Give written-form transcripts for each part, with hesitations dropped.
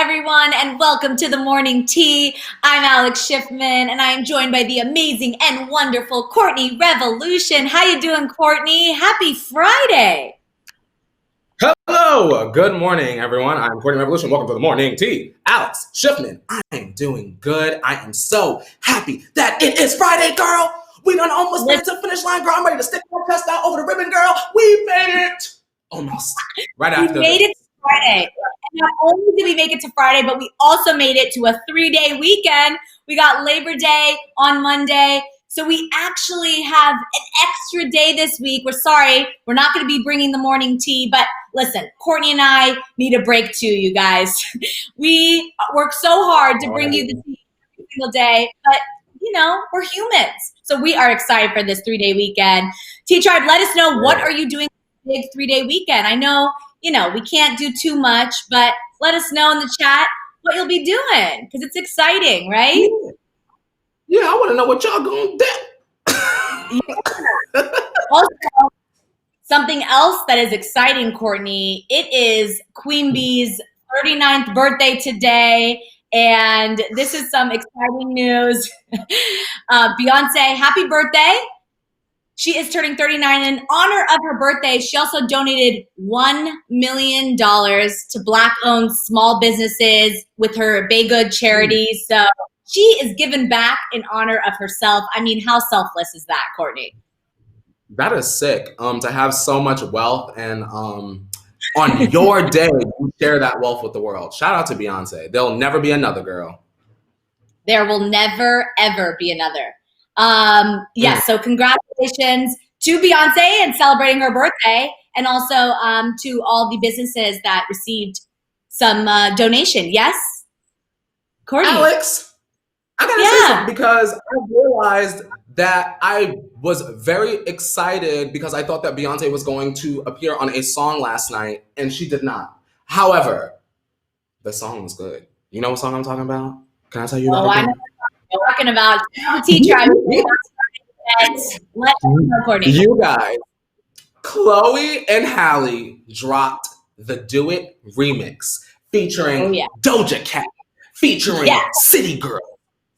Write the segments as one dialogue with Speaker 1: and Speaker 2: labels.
Speaker 1: everyone, and welcome to the Morning Tea. I'm Alex Schiffman, and I am joined by the amazing and wonderful Courtney Revolution. How you doing, Courtney? Happy Friday.
Speaker 2: Hello, good morning, everyone. I'm Courtney Revolution. Welcome to the Morning Tea. Alex Schiffman. I am doing good. I am so happy that it is Friday, girl. We done almost made it to the finish line, girl. I'm ready to stick my chest out over the ribbon, girl. We made it. Almost. Right after.
Speaker 1: We made it to Friday. And not only did we make it to Friday, but we also made it to a 3-day weekend. We got Labor Day on Monday. So we actually have an extra day this week. We're sorry, we're not going to be bringing the morning tea, but listen, Courtney and I need a break too, you guys. We work so hard to bring you the tea every single day, but you know, we're humans. So we are excited for this 3-day weekend. T-Tribe, let us know, what are you doing for this big 3-day weekend? I know, you know, we can't do too much, but let us know in the chat what you'll be doing, because it's exciting, right?
Speaker 2: Yeah, I want to know what y'all gonna do.
Speaker 1: Also, something else that is exciting, Courtney, it is Queen Bee's 39th birthday today, and this is some exciting news. Beyonce, happy birthday. She is turning 39. In honor of her birthday, she also donated $1 million to Black-owned small businesses with her Bay Good charity. So she is giving back in honor of herself. I mean, how selfless is that, Courtney?
Speaker 2: That is sick. To have so much wealth and on your day, you share that wealth with the world. Shout out to Beyonce. There'll never be another, girl.
Speaker 1: There will never, ever be another. Yes, so congratulations to Beyonce and celebrating her birthday, and also to all the businesses that received some donation. Yes, Courtney?
Speaker 2: Alex, I gotta say something, because I realized that I was very excited because I thought that Beyonce was going to appear on a song last night, and she did not. However, the song was good. You know what song I'm talking about? Can I tell you about it?
Speaker 1: I know what I'm talking about. The T-Tribe. Let's know, Courtney.
Speaker 2: You guys, Chloe and Halle dropped the Do It remix featuring Doja Cat, featuring City Girl,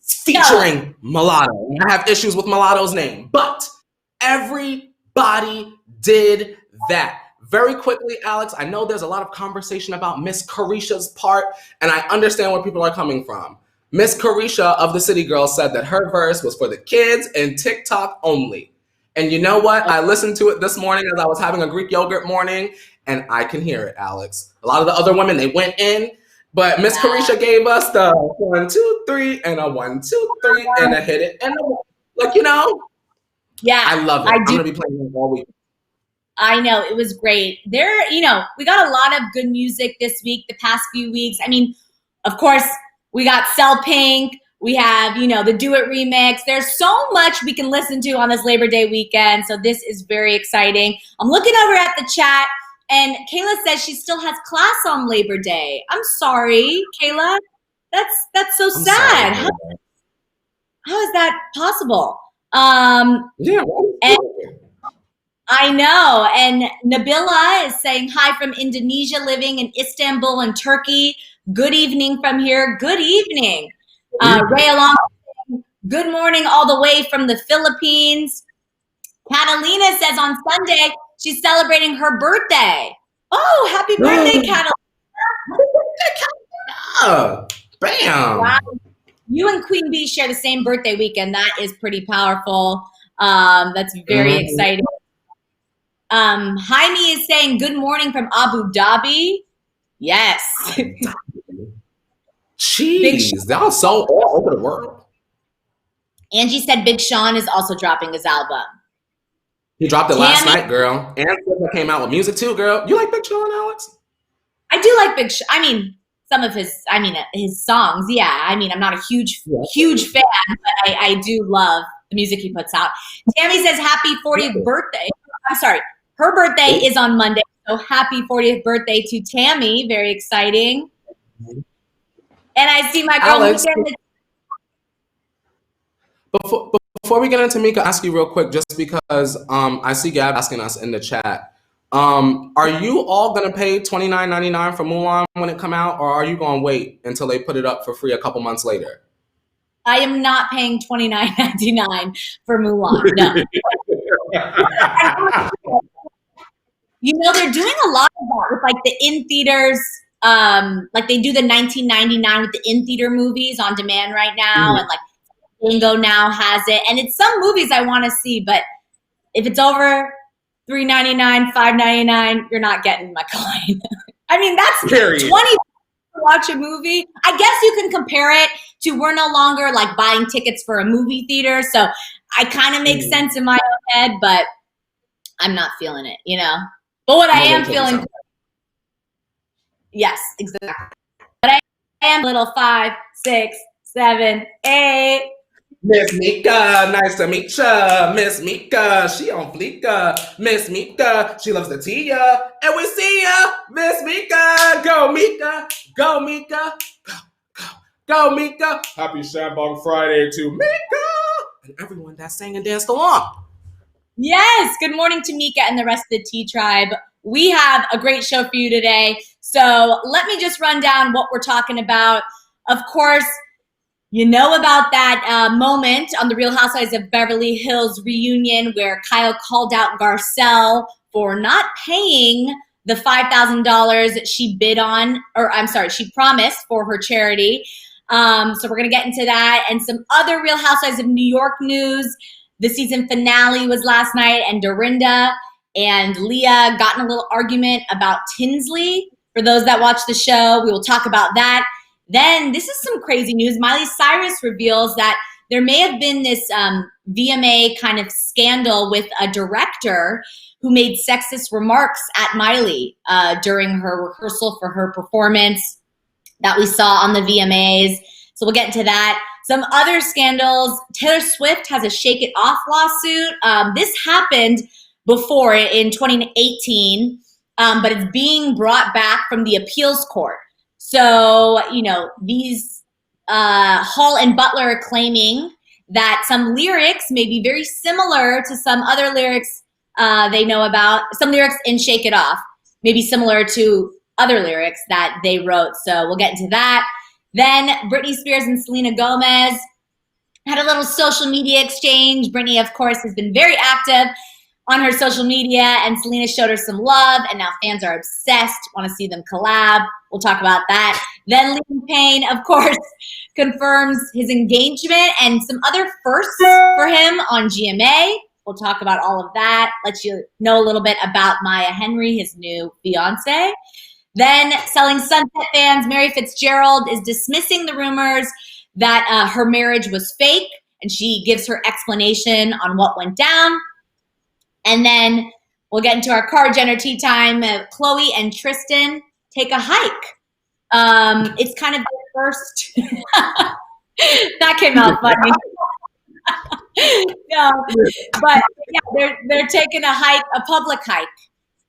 Speaker 2: featuring Mulatto. I have issues with Mulatto's name, but everybody did that. Very quickly, Alex, I know there's a lot of conversation about Miss Carisha's part, and I understand where people are coming from. Miss Carisha of the City Girls said that her verse was for the kids and TikTok only. And you know what? I listened to it this morning as I was having a Greek yogurt morning, and I can hear it, Alex. A lot of the other women, they went in, but Miss Carisha gave us the 1, 2, 3, and a 1, 2, 3, and a hit it, and a, like, you know?
Speaker 1: Yeah.
Speaker 2: I love it. I'm going to be playing it all week.
Speaker 1: I know, it was great. There, you know, we got a lot of good music this week, the past few weeks. I mean, of course, we got Sell Pink. We have, you know, the Do It remix. There's so much we can listen to on this Labor Day weekend. So this is very exciting. I'm looking over at the chat, and Kayla says she still has class on Labor Day. I'm sorry, Kayla. That's so sad.
Speaker 2: Sorry,
Speaker 1: how is that possible?
Speaker 2: Yeah.
Speaker 1: And I know. And Nabila is saying hi from Indonesia, living in Istanbul and Turkey. Good evening from here. Good evening. Ray Along, good morning all the way from the Philippines. Catalina says on Sunday she's celebrating her birthday. Oh, happy birthday, Catalina.
Speaker 2: Bam.
Speaker 1: Wow. You and Queen Bee share the same birthday weekend. That is pretty powerful. That's very exciting. Jaime is saying good morning from Abu Dhabi. Yes.
Speaker 2: Jeez, that was so all over the world.
Speaker 1: Angie said Big Sean is also dropping his album.
Speaker 2: He dropped it last night, girl. And came out with music too, girl. You like Big Sean, Alex?
Speaker 1: I do like Big Sean. I mean, some of his, his songs. Yeah. I mean, I'm not a huge fan, but I do love the music he puts out. Tammy says happy 40th birthday. I'm sorry. Her birthday is on Monday. So happy 40th birthday to Tammy. Very exciting. And I see my girl
Speaker 2: Alex, before we get into Mika, ask you real quick, just because I see Gab asking us in the chat, Are you all gonna pay $29.99 for Mulan when it come out, or are you gonna wait until they put it up for free a couple months later?
Speaker 1: I am not paying $29.99 for Mulan. No. You know, they're doing a lot of that with like the in theaters. Like they do the 1999 with the in theater movies on demand right now, and like Bingo now has it. And it's some movies I want to see, but if it's over $3.99, $5.99, you're not getting my coin. I mean, that's
Speaker 2: Period.
Speaker 1: 20 to watch a movie. I guess you can compare it to we're no longer like buying tickets for a movie theater, so I kind of makes sense in my own head, but I'm not feeling it, you know. But what I am feeling, yes, exactly. But I am little 5, 6, 7, 8.
Speaker 2: Miss Mika, nice to meet ya. Miss Mika, she on fleeka. Miss Mika, she loves the tia. And we see ya, Miss Mika. Go Mika, go Mika, go Mika. Happy Shambong Friday to Mika. And everyone that sang and danced along.
Speaker 1: Yes, good morning to Mika and the rest of the Tea Tribe. We have a great show for you today. So let me just run down what we're talking about. Of course, you know about that moment on the Real Housewives of Beverly Hills reunion where Kyle called out Garcelle for not paying the $5,000 she bid on, or I'm sorry, she promised for her charity. So we're going to get into that and some other Real Housewives of New York news. The season finale was last night, and Dorinda and Leah got in a little argument about Tinsley. For those that watch the show, we will talk about that. Then this is some crazy news. Miley Cyrus reveals that there may have been this VMA kind of scandal with a director who made sexist remarks at Miley during her rehearsal for her performance that we saw on the VMAs. So we'll get into that. Some other scandals. Taylor Swift has a Shake It Off lawsuit. This happened before in 2018, but it's being brought back from the appeals court. So, you know, these Hall and Butler are claiming that some lyrics may be very similar to some other lyrics they know about. Some lyrics in Shake It Off may be similar to other lyrics that they wrote. So we'll get into that. Then Britney Spears and Selena Gomez had a little social media exchange. Britney, of course, has been very active on her social media, and Selena showed her some love, and now fans are obsessed, want to see them collab. We'll talk about that. Then Liam Payne, of course, confirms his engagement and some other firsts for him on GMA. We'll talk about all of that, let you know a little bit about Maya Henry, his new fiance. Then Selling Sunset fans, Mary Fitzgerald is dismissing the rumors that her marriage was fake, and she gives her explanation on what went down. And then we'll get into our Car Jenner Tea Time. Chloe and Tristan take a hike. It's kind of their first. That came out funny. No, but yeah, they're taking a hike, a public hike.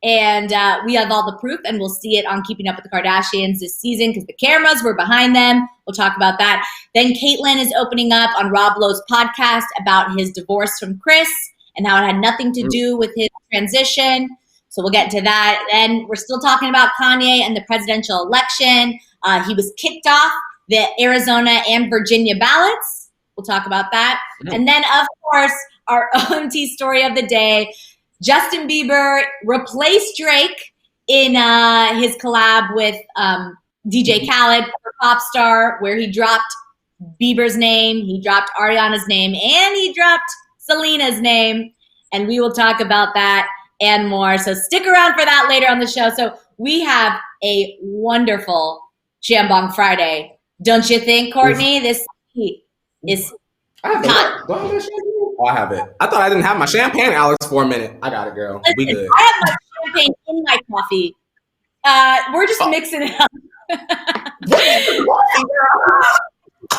Speaker 1: And we have all the proof, and we'll see it on Keeping Up with the Kardashians this season because the cameras were behind them. We'll talk about that. Then Caitlyn is opening up on Rob Lowe's podcast about his divorce from Chris and how it had nothing to do with his transition. So we'll get into that. Then we're still talking about Kanye and the presidential election. He was kicked off the Arizona and Virginia ballots. We'll talk about that. And then, of course, our OMT story of the day. Justin Bieber replaced Drake in his collab with DJ Khaled for Pop Star, where he dropped Bieber's name, he dropped Ariana's name, and he dropped Selena's name. And we will talk about that and more. So stick around for that later on the show. So we have a wonderful Shambong Friday. Don't you think, Courtney? This is hot.
Speaker 2: Oh, I have it. I thought I didn't have my champagne, Alex, for a minute. I got it, girl.
Speaker 1: Listen,
Speaker 2: we good.
Speaker 1: I have my champagne in my coffee. We're just mixing it up. The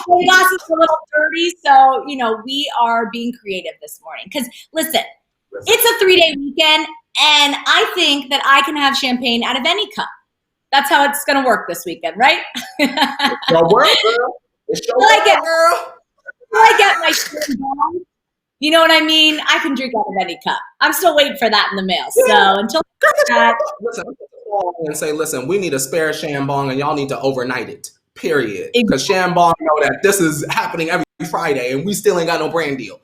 Speaker 1: glass is a little dirty, so, you know, we are being creative this morning. Because, listen, it's a 3-day weekend, and I think that I can have champagne out of any cup. That's how it's going to work this weekend, right?
Speaker 2: It's your work, girl. It's your work, girl.
Speaker 1: I get my Shambong. You know what I mean? I can drink out of any cup. I'm still waiting for that in the mail. So until that,
Speaker 2: listen, and say, listen, we need a spare Shambong, and y'all need to overnight it. Period. Because Shambong know that this is happening every Friday, and we still ain't got no brand deal.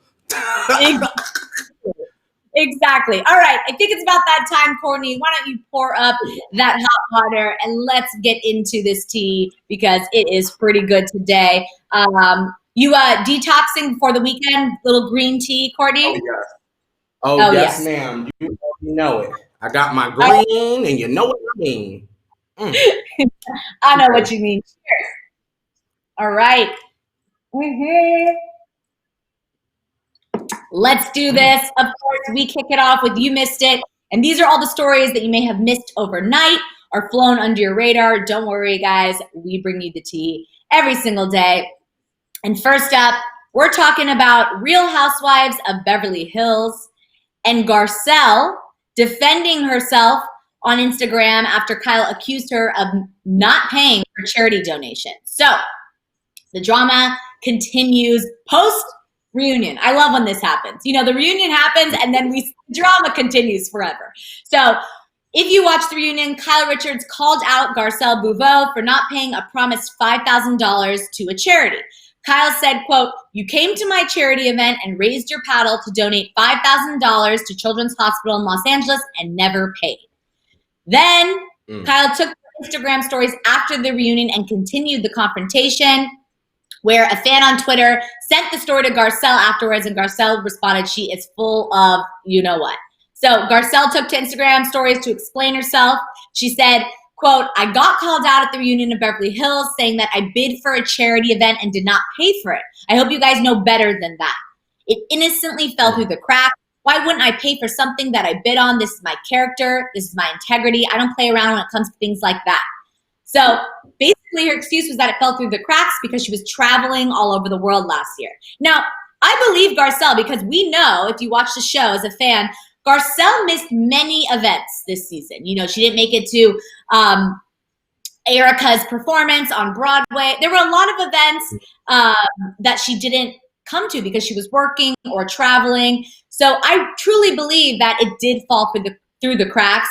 Speaker 1: Exactly. All right. I think it's about that time, Courtney. Why don't you pour up that hot water and let's get into this tea because it is pretty good today. You detoxing for the weekend, little green tea, Courtney?
Speaker 2: Oh, yes. Oh, yes, ma'am. You know it. I got my green, and you know what I mean.
Speaker 1: I know what you mean. Cheers. All right. Mm-hmm. Let's do this. Of course, we kick it off with You Missed It. And these are all the stories that you may have missed overnight or flown under your radar. Don't worry, guys. We bring you the tea every single day. And first up, we're talking about Real Housewives of Beverly Hills and Garcelle defending herself on Instagram after Kyle accused her of not paying for charity donations. So the drama continues post reunion. I love when this happens. You know, the reunion happens and then drama continues forever. So if you watch the reunion, Kyle Richards called out Garcelle Bouveau for not paying a promised $5,000 to a charity. Kyle said, quote, "You came to my charity event and raised your paddle to donate $5,000 to Children's Hospital in Los Angeles and never paid." Then Kyle took Instagram stories after the reunion and continued the confrontation, where a fan on Twitter sent the story to Garcelle afterwards, and Garcelle responded, "She is full of you know what." So Garcelle took to Instagram stories to explain herself. She said, quote, "I got called out at the reunion in Beverly Hills saying that I bid for a charity event and did not pay for it. I hope you guys know better than that. It innocently fell through the cracks. Why wouldn't I pay for something that I bid on? This is my character. This is my integrity. I don't play around when it comes to things like that." So basically her excuse was that it fell through the cracks because she was traveling all over the world last year. Now, I believe Garcelle because we know, if you watch the show as a fan, Garcelle missed many events this season. You know, she didn't make it to Erica's performance on Broadway. There were a lot of events that she didn't come to because she was working or traveling. So I truly believe that it did fall through the cracks.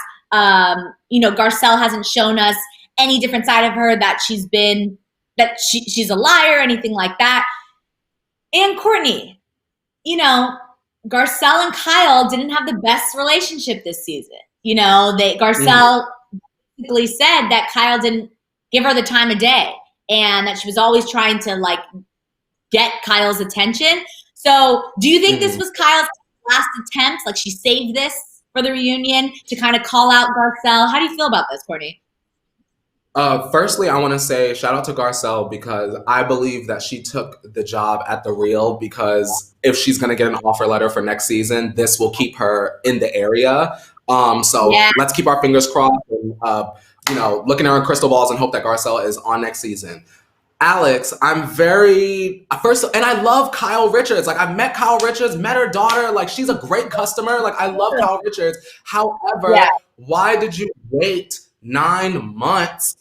Speaker 1: You know, Garcelle hasn't shown us any different side of her that she's a liar, anything like that. And Courtney, you know, Garcelle and Kyle didn't have the best relationship this season. You know, Garcelle basically said that Kyle didn't give her the time of day and that she was always trying to like get Kyle's attention. So do you think this was Kyle's last attempt? Like she saved this for the reunion to kind of call out Garcelle? How do you feel about this, Courtney?
Speaker 2: Firstly, I want to say shout out to Garcelle because I believe that she took the job at The Real because if she's going to get an offer letter for next season, this will keep her in the area. Let's keep our fingers crossed and, you know, looking at our crystal balls and hope that Garcelle is on next season. Alex, and I love Kyle Richards. Like I've met Kyle Richards, met her daughter. Like she's a great customer. Like I love Kyle Richards. However, why did you wait 9 months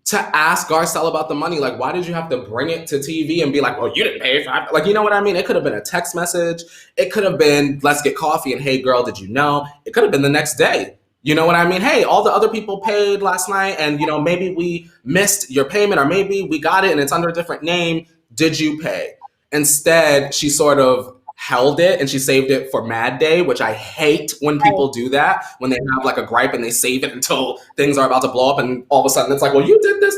Speaker 2: to ask Garcelle about the money? Like, why did you have to bring it to TV and be like, well, you didn't pay for it? Like, you know what I mean? It could have been a text message. It could have been, let's get coffee and hey, girl, did you know? It could have been the next day. You know what I mean? Hey, all the other people paid last night and, you know, maybe we missed your payment or maybe we got it and it's under a different name. Did you pay? Instead, she sort of held it and she saved it for Mad Day, which I hate when people do that, when they have like a gripe and they save it until things are about to blow up and all of a sudden it's like, well, you did this.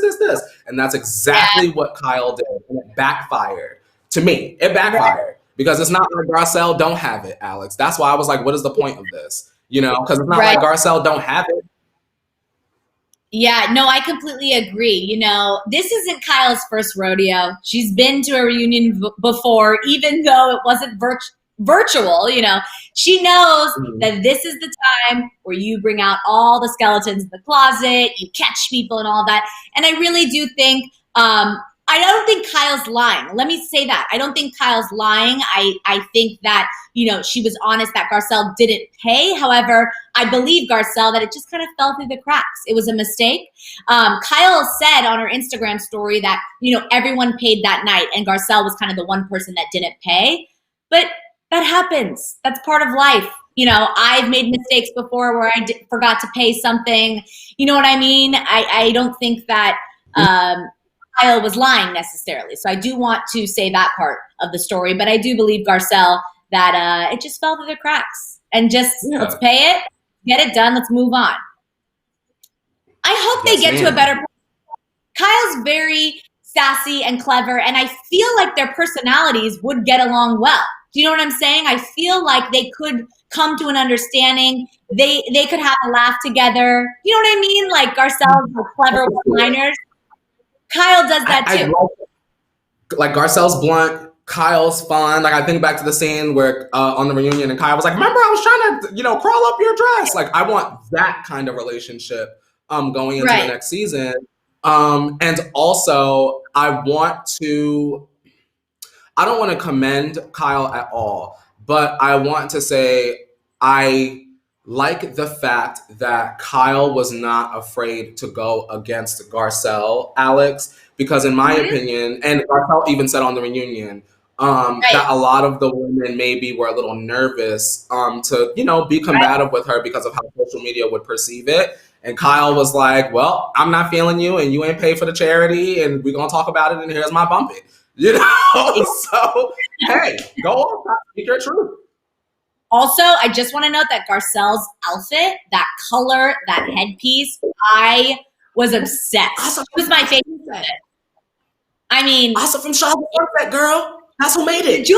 Speaker 2: And that's exactly what Kyle did. And it backfired. To me, it backfired because it's not like Garcelle don't have it, Alex. That's why I was like, what is the point of this? You know, because it's not like Garcelle don't have it.
Speaker 1: Yeah, no, I completely agree. You know, this isn't Kyle's first rodeo. She's been to a reunion before, even though it wasn't virtual. You know, she knows that this is the time where you bring out all the skeletons in the closet, you catch people and all that. And I really do think, I don't think Kyle's lying. Let me say that. I don't think Kyle's lying. I think that, you know, she was honest that Garcelle didn't pay. However, I believe Garcelle that it just kind of fell through the cracks. It was a mistake. Kyle said on her Instagram story that, you know, everyone paid that night and Garcelle was kind of the one person that didn't pay. But that happens. That's part of life. You know, I've made mistakes before where I forgot to pay something. You know what I mean? I don't think that Kyle was lying necessarily. So I do want to say that part of the story. But I do believe, Garcelle, that it just fell through the cracks. And just let's pay it, get it done, let's move on. I hope they get to a better point. Kyle's very sassy and clever, and I feel like their personalities would get along well. Do you know what I'm saying? I feel like they could come to an understanding. They could have a laugh together. You know what I mean? Like Garcelle's clever one-liners. Kyle does that too.
Speaker 2: Like Garcelle's blunt, Kyle's fun. Like I think back to the scene where on the reunion, and Kyle was like, "Remember, I was trying to, crawl up your dress." Like I want that kind of relationship going into the next season. And also, I don't want to commend Kyle at all, but I want to say I like the fact that Kyle was not afraid to go against Garcelle, Alex, because in my opinion, and Garcelle even said on the reunion, that a lot of the women maybe were a little nervous to, be combative with her because of how social media would perceive it. And Kyle was like, "Well, I'm not feeling you, and you ain't paid for the charity, and we're gonna talk about it, and here's my bump it." So hey, go on, speak your truth.
Speaker 1: Also, I just want to note that Garcelle's outfit, that color, that headpiece, I was obsessed. It was my favorite. I mean,
Speaker 2: also from Charlotte, that girl. That's who made it.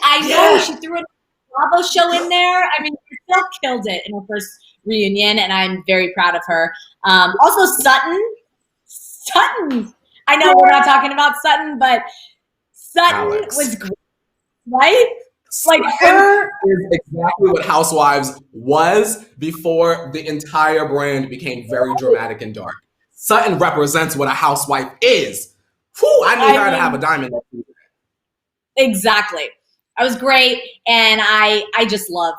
Speaker 1: I know she threw a Bravo show in there. I mean, Garcelle killed it in her first reunion, and I'm very proud of her. Also, Sutton. I know we're not talking about Sutton, but Sutton was great, right? Like her
Speaker 2: is exactly what Housewives was before the entire brand became very dramatic and dark. Sutton represents what a housewife is. Whew, I need her to have a diamond.
Speaker 1: Exactly. I was great, and I just love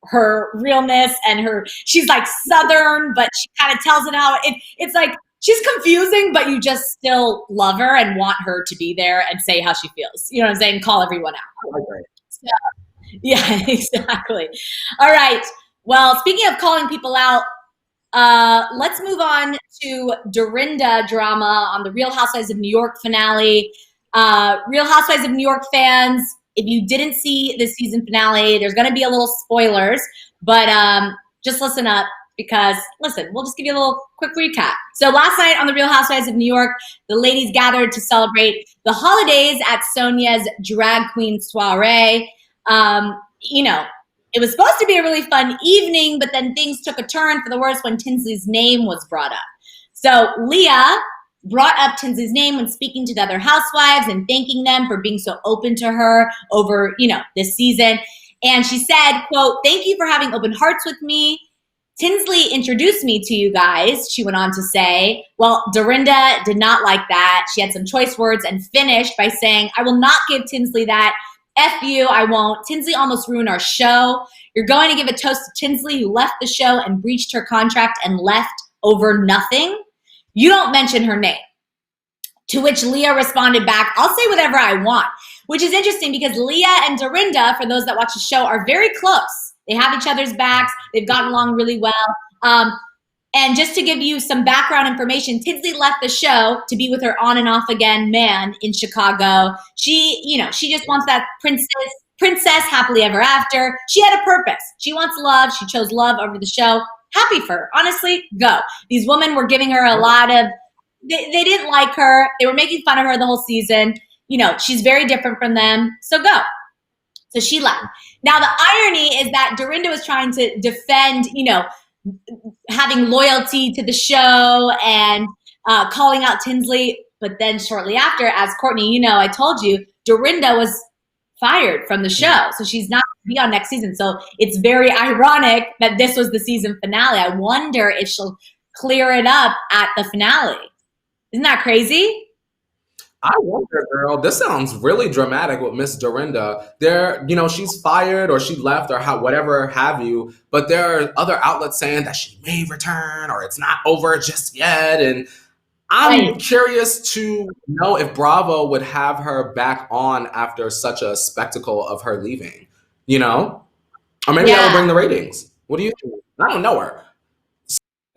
Speaker 1: her realness and she's like Southern, but she kind of tells it how it's like she's confusing, but you just still love her and want her to be there and say how she feels. You know what I'm saying? Call everyone out.
Speaker 2: Okay.
Speaker 1: So, yeah, exactly. All right. Well, speaking of calling people out, let's move on to Dorinda drama on the Real Housewives of New York finale. Real Housewives of New York fans, if you didn't see the season finale, there's going to be a little spoilers, but just listen up because, listen, we'll just give you a little quick recap. So last night on the Real Housewives of New York, the ladies gathered to celebrate the holidays at Sonya's drag queen soiree. It was supposed to be a really fun evening, but then things took a turn for the worse when Tinsley's name was brought up. So Leah brought up Tinsley's name when speaking to the other housewives and thanking them for being so open to her over, this season. And she said, quote, "Thank you for having open hearts with me. Tinsley introduced me to you guys," she went on to say. Well, Dorinda did not like that. She had some choice words and finished by saying, "I will not give Tinsley that. F you, I won't. Tinsley almost ruined our show. You're going to give a toast to Tinsley, who left the show and breached her contract and left over nothing? You don't mention her name." To which Leah responded back, "I'll say whatever I want," which is interesting because Leah and Dorinda, for those that watch the show, are very close. They have each other's backs. They've gotten along really well. And just to give you some background information, Tinsley left the show to be with her on and off again man in Chicago. She just wants that princess happily ever after. She had a purpose. She wants love. She chose love over the show. Happy for her. Honestly, go. These women were giving her a lot of, they didn't like her. They were making fun of her the whole season. She's very different from them. So go. So she left. Now, the irony is that Dorinda was trying to defend, having loyalty to the show and calling out Tinsley. But then shortly after, as Courtney, I told you, Dorinda was fired from the show. So she's not going to be on next season. So it's very ironic that this was the season finale. I wonder if she'll clear it up at the finale. Isn't that crazy?
Speaker 2: I wonder, girl. This sounds really dramatic with Miss Dorinda. She's fired or she left or whatever have you. But there are other outlets saying that she may return or it's not over just yet. And I'm curious to know if Bravo would have her back on after such a spectacle of her leaving, you know? Or maybe that would bring the ratings. What do you think? I don't know her.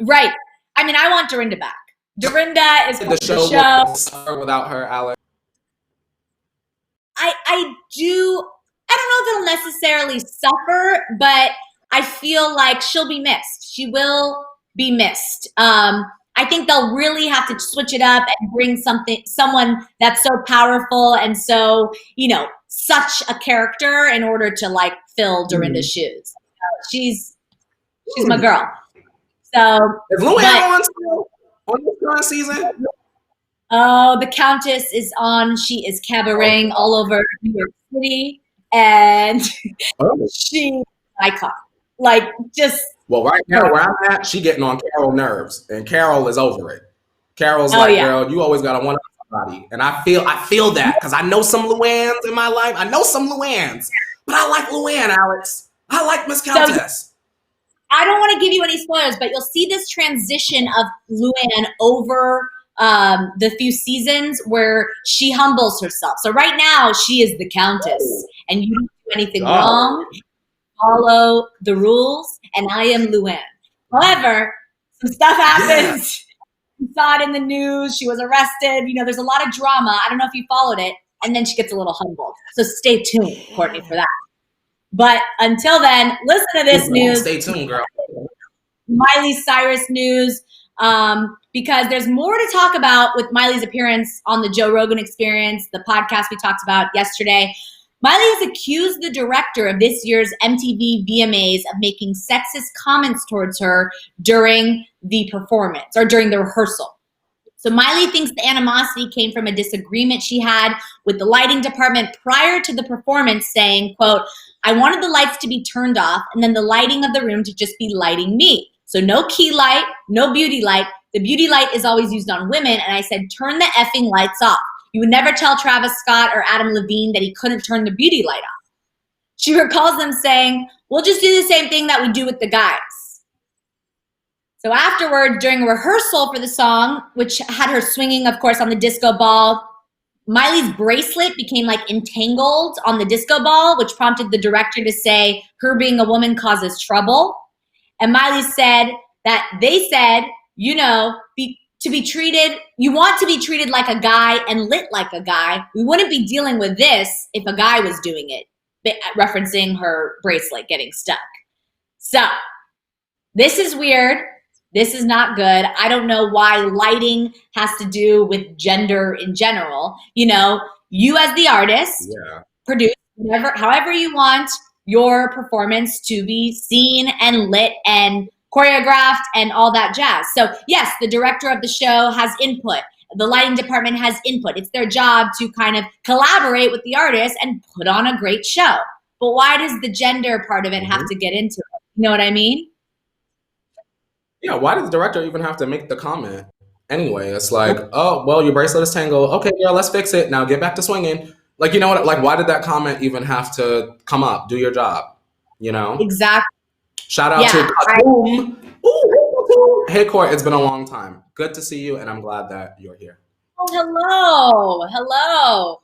Speaker 1: Right. I mean, I want Dorinda back. Dorinda is
Speaker 2: the show. Suffer without her, Alex.
Speaker 1: I don't know if it'll necessarily suffer, but I feel like she'll be missed. She will be missed. I think they'll really have to switch it up and bring someone that's so powerful and so, such a character in order to like fill Dorinda's shoes. She's my girl. So
Speaker 2: is Luann on this current season?
Speaker 1: Oh, the Countess is on. She is cabareting all over New York City, and she's an icon. Like, just
Speaker 2: right now where I'm at, she getting on Carol's nerves, and Carol is over it. Carol's girl, you always gotta one up somebody, and I feel that because I know some Luanns in my life. I know some Luanns, but I like Luann, Alex. I like Miss Countess.
Speaker 1: I don't want to give you any spoilers, but you'll see this transition of Luann over the few seasons where she humbles herself. So right now she is the Countess, and you don't do anything wrong. Follow the rules, and I am Luann. However, some stuff happens. You saw it in the news. She was arrested. There's a lot of drama. I don't know if you followed it, and then she gets a little humbled. So stay tuned, Courtney, for that. But until then, listen to this news.
Speaker 2: Stay tuned, girl.
Speaker 1: Miley Cyrus news. Because there's more to talk about with Miley's appearance on the Joe Rogan Experience, the podcast we talked about yesterday. Miley has accused the director of this year's MTV VMAs of making sexist comments towards her during the performance or during the rehearsal. So Miley thinks the animosity came from a disagreement she had with the lighting department prior to the performance, saying, quote, "I wanted the lights to be turned off and then the lighting of the room to just be lighting me. So no key light, no beauty light. The beauty light is always used on women. And I said, turn the effing lights off. You would never tell Travis Scott or Adam Levine that he couldn't turn the beauty light off." She recalls them saying, "We'll just do the same thing that we do with the guys." So afterward, during a rehearsal for the song, which had her swinging, of course, on the disco ball, Miley's bracelet became like entangled on the disco ball, which prompted the director to say her being a woman causes trouble. And Miley said that they said, you want to be treated like a guy and lit like a guy. We wouldn't be dealing with this if a guy was doing it, referencing her bracelet getting stuck. So this is weird. This is not good. I don't know why lighting has to do with gender in general. You as the artist, produce however you want your performance to be seen and lit and choreographed and all that jazz. So yes, the director of the show has input. The lighting department has input. It's their job to kind of collaborate with the artist and put on a great show. But why does the gender part of it have to get into it? You know what I mean?
Speaker 2: Yeah, why did the director even have to make the comment? Anyway, it's like, oh, well, your bracelet is tangled. Okay, girl, let's fix it. Now get back to swinging. Like, you know what? Like, why did that comment even have to come up? Do your job,
Speaker 1: Exactly.
Speaker 2: Shout out to Kaboom. Hey, Court, it's been a long time. Good to see you, and I'm glad that you're here.
Speaker 1: Oh, hello.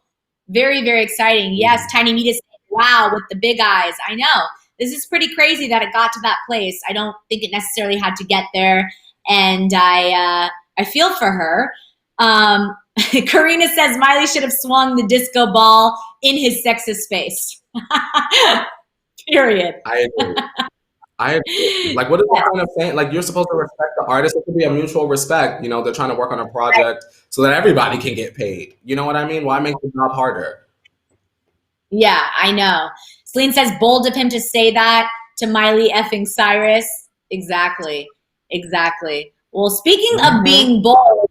Speaker 1: Very, very exciting. Yes, Tiny Meat is saying, wow, with the big eyes. I know. This is pretty crazy that it got to that place. I don't think it necessarily had to get there, and I feel for her. Karina says Miley should have swung the disco ball in his sexist face. Period.
Speaker 2: I agree. Like, what is the point of saying? Like, you're supposed to respect the artist. It should be a mutual respect. They're trying to work on a project so that everybody can get paid. You know what I mean? Why make the job harder?
Speaker 1: Yeah, I know. Selena says, bold of him to say that to Miley effing Cyrus. Exactly. Well, speaking of being bold,